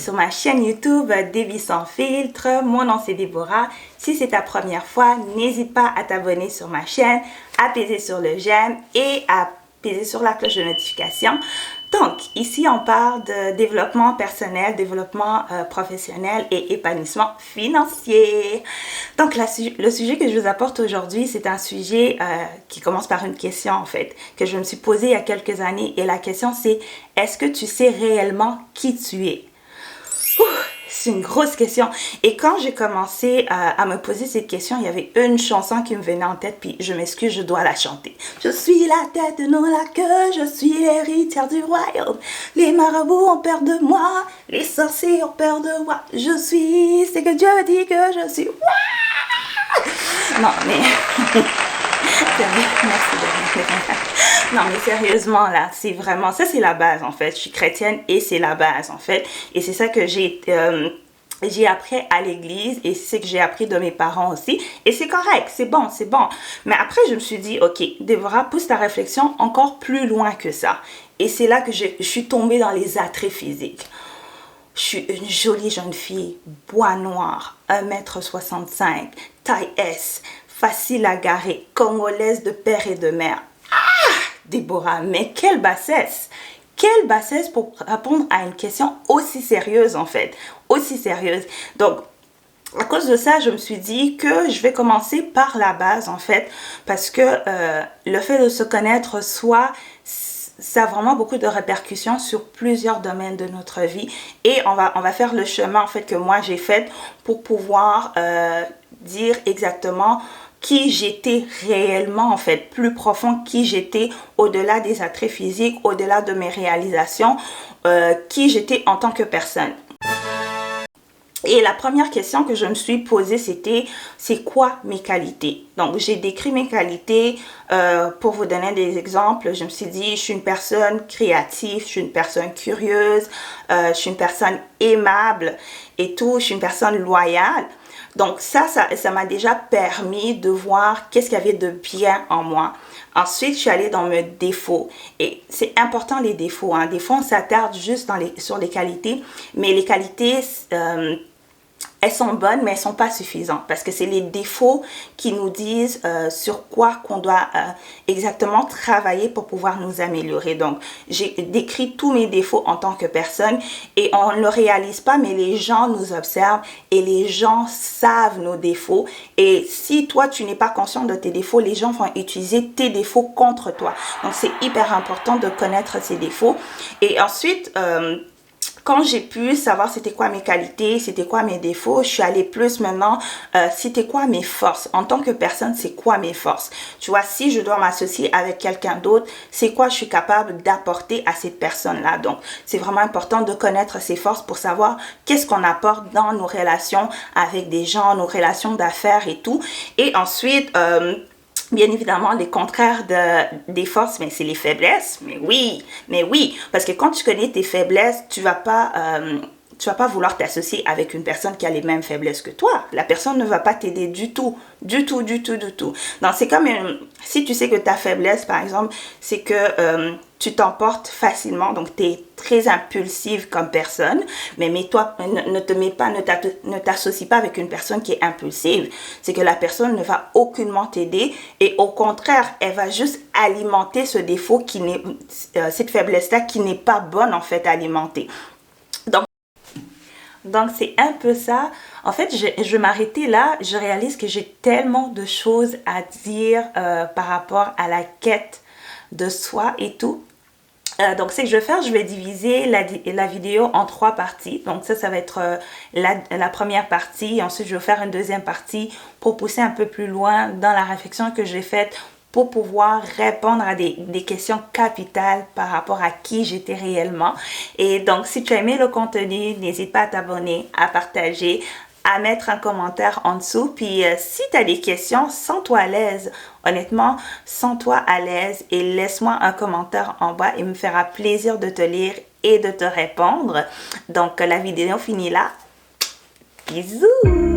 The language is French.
sur ma chaîne YouTube Des Vies sans filtre. Mon nom c'est Déborah. Si c'est ta première fois, n'hésite pas à t'abonner sur ma chaîne, à peser sur le j'aime et à peser sur la cloche de notification. Donc, ici, on parle de développement personnel, développement professionnel et épanouissement financier. Donc, le sujet que je vous apporte aujourd'hui, c'est un sujet qui commence par une question, en fait, que je me suis posée il y a quelques années. Et la question, c'est, est-ce que tu sais réellement qui tu es? C'est une grosse question. Et quand j'ai commencé à me poser cette question, il y avait une chanson qui me venait en tête, puis je m'excuse, je dois la chanter. Je suis la tête, non la queue, je suis l'héritière du royaume. Les marabouts ont peur de moi, les sorciers ont peur de moi. Je suis, c'est que Dieu dit que je suis. Non, mais... Merci. Non, mais sérieusement, là, c'est vraiment... Ça, c'est la base, en fait. Je suis chrétienne et c'est la base, en fait. Et c'est ça que j'ai appris à l'église et c'est ce que j'ai appris de mes parents aussi. Et c'est correct, c'est bon, c'est bon. Mais après, je me suis dit, OK, Déborah, pousse ta réflexion encore plus loin que ça. Et c'est là que je suis tombée dans les attraits physiques. Je suis une jolie jeune fille, bois noir, 1m65, taille S, facile à garer, congolaise de père et de mère. Ah, Déborah, mais quelle bassesse! Quelle bassesse pour répondre à une question aussi sérieuse, en fait. Aussi sérieuse. Donc, à cause de ça, je me suis dit que je vais commencer par la base, en fait, parce que le fait de se connaître soi, ça a vraiment beaucoup de répercussions sur plusieurs domaines de notre vie. Et on va faire le chemin, en fait, que moi j'ai fait pour pouvoir dire exactement qui j'étais réellement, en fait, plus profond, qui j'étais au-delà des attraits physiques, au-delà de mes réalisations, qui j'étais en tant que personne. Et la première question que je me suis posée, c'était, c'est quoi mes qualités? Donc, j'ai décrit mes qualités pour vous donner des exemples. Je me suis dit, je suis une personne créative, je suis une personne curieuse, je suis une personne aimable et tout, je suis une personne loyale. Donc, ça m'a déjà permis de voir qu'est-ce qu'il y avait de bien en moi. Ensuite, je suis allée dans mes défauts. Et c'est important les défauts. Hein. Des fois, on s'attarde juste sur les qualités. Mais les qualités... elles sont bonnes, mais elles sont pas suffisantes parce que c'est les défauts qui nous disent sur quoi qu'on doit exactement travailler pour pouvoir nous améliorer. Donc, j'ai décrit tous mes défauts en tant que personne et on ne le réalise pas, mais les gens nous observent et les gens savent nos défauts. Et si toi, tu n'es pas conscient de tes défauts, les gens vont utiliser tes défauts contre toi. Donc, c'est hyper important de connaître ces défauts. Et ensuite... quand j'ai pu savoir c'était quoi mes qualités, c'était quoi mes défauts, je suis allée plus maintenant, c'était quoi mes forces. En tant que personne, c'est quoi mes forces. Tu vois, si je dois m'associer avec quelqu'un d'autre, c'est quoi je suis capable d'apporter à cette personne-là. Donc, c'est vraiment important de connaître ses forces pour savoir qu'est-ce qu'on apporte dans nos relations avec des gens, nos relations d'affaires et tout. Et ensuite... bien évidemment, les contraires des forces, mais c'est les faiblesses. Mais oui, parce que quand tu connais tes faiblesses, tu vas pas vouloir t'associer avec une personne qui a les mêmes faiblesses que toi. La personne ne va pas t'aider du tout. Donc, c'est comme si tu sais que ta faiblesse, par exemple, c'est que tu t'emportes facilement, donc tu es très impulsive comme personne, mais ne t'associe pas avec une personne qui est impulsive. C'est que la personne ne va aucunement t'aider et au contraire, elle va juste alimenter ce défaut cette faiblesse-là qui n'est pas bonne en fait à alimenter. Donc, c'est un peu ça. En fait, je vais m'arrêter là. Je réalise que j'ai tellement de choses à dire par rapport à la quête de soi et tout. Donc, ce que je vais faire, je vais diviser la vidéo en 3 parties. Donc, ça va être la première partie. Ensuite, je vais faire une deuxième partie pour pousser un peu plus loin dans la réflexion que j'ai faite pour pouvoir répondre à des questions capitales par rapport à qui j'étais réellement. Et donc, si tu as aimé le contenu, n'hésite pas à t'abonner, à partager, à mettre un commentaire en dessous. Puis, si tu as des questions, sens-toi à l'aise. Honnêtement, sens-toi à l'aise et laisse-moi un commentaire en bas. Il me fera plaisir de te lire et de te répondre. Donc, la vidéo finit là. Bisous!